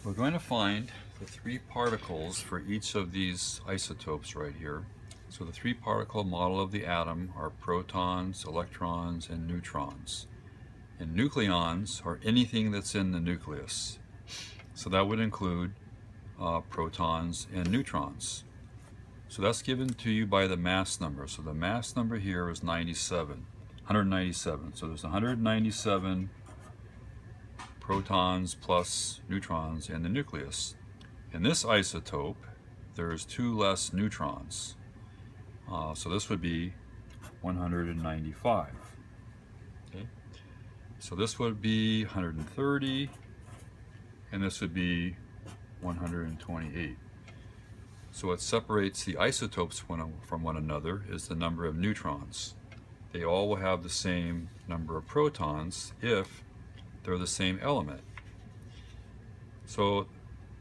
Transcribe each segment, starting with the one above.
We're going to find the three particles for each of these isotopes right here. So the three particle model of the atom are protons, electrons, and neutrons. And nucleons are anything that's in the nucleus. So that would include protons and neutrons. So that's given to you by the mass number. So the mass number here is 197. So there's 197 protons plus neutrons in the nucleus. In this isotope, there's 2 less neutrons. So this would be 195. Okay. So this would be 130, and this would be 128. So what separates the isotopes from one another is the number of neutrons. They all will have the same number of protons if they're the same element. So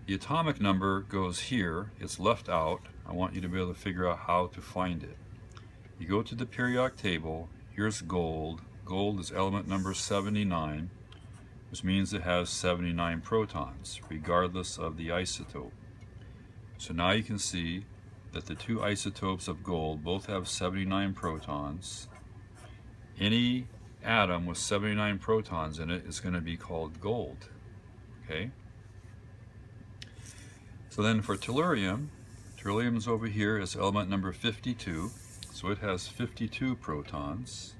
the atomic number goes here, it's left out. I want you to be able to figure out how to find it. You go to the periodic table, here's gold. Gold is element number 79, which means it has 79 protons, regardless of the isotope. So now you can see that the two isotopes of gold both have 79 protons. Any atom with 79 protons in it is going to be called gold. Okay? So then for tellurium, tellurium's over here is element number 52. So it has 52 protons.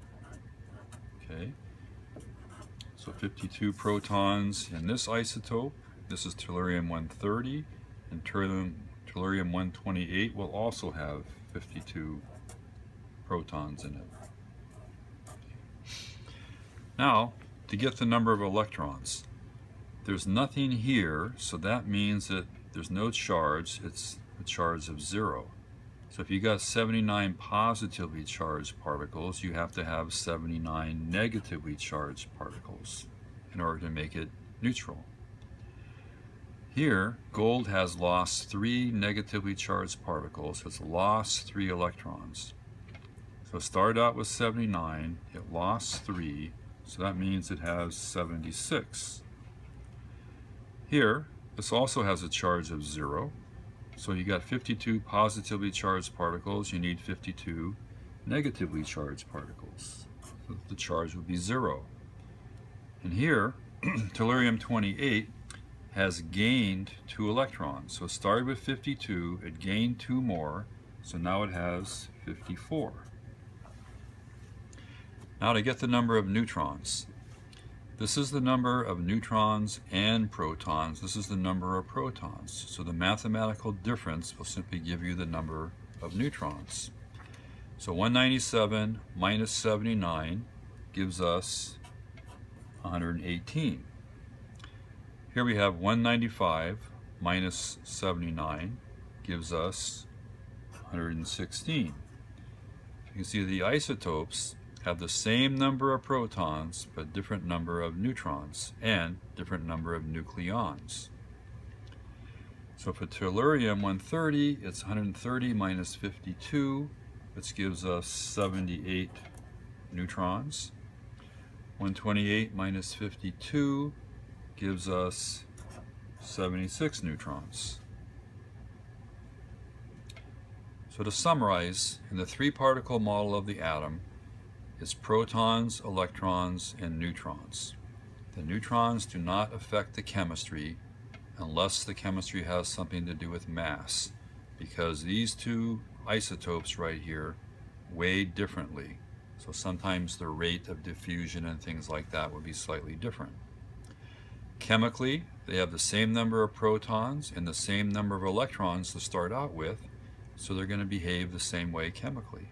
Okay? So 52 protons in this isotope. This is tellurium-130, and tellurium-128 will also have 52 protons in it. Now, to get the number of electrons, there's nothing here, so that means that there's no charge. It's a charge of 0. So if you got 79 positively charged particles, you have to have 79 negatively charged particles in order to make it neutral. Here, gold has lost 3 negatively charged particles, so it's lost 3 electrons. So it started out with 79, it lost 3, so that means it has 76. Here, this also has a charge of 0. So you got 52 positively charged particles, you need 52 negatively charged particles. So the charge would be 0. And here, tellurium-28 has gained 2 electrons. So it started with 52, it gained 2 more, so now it has 54. Now to get the number of neutrons. This is the number of neutrons and protons. This is the number of protons. So the mathematical difference will simply give you the number of neutrons. So 197 minus 79 gives us 118. Here we have 195 minus 79 gives us 116. You can see the isotopes have the same number of protons but different number of neutrons and different number of nucleons. So for tellurium-130, it's 130 minus 52, which gives us 78 neutrons. 128 minus 52 gives us 76 neutrons. So to summarize, in the three-particle model of the atom, it's protons, electrons, and neutrons. The neutrons do not affect the chemistry unless the chemistry has something to do with mass, because these two isotopes right here weigh differently. So sometimes the rate of diffusion and things like that would be slightly different. Chemically, they have the same number of protons and the same number of electrons to start out with, so they're going to behave the same way chemically.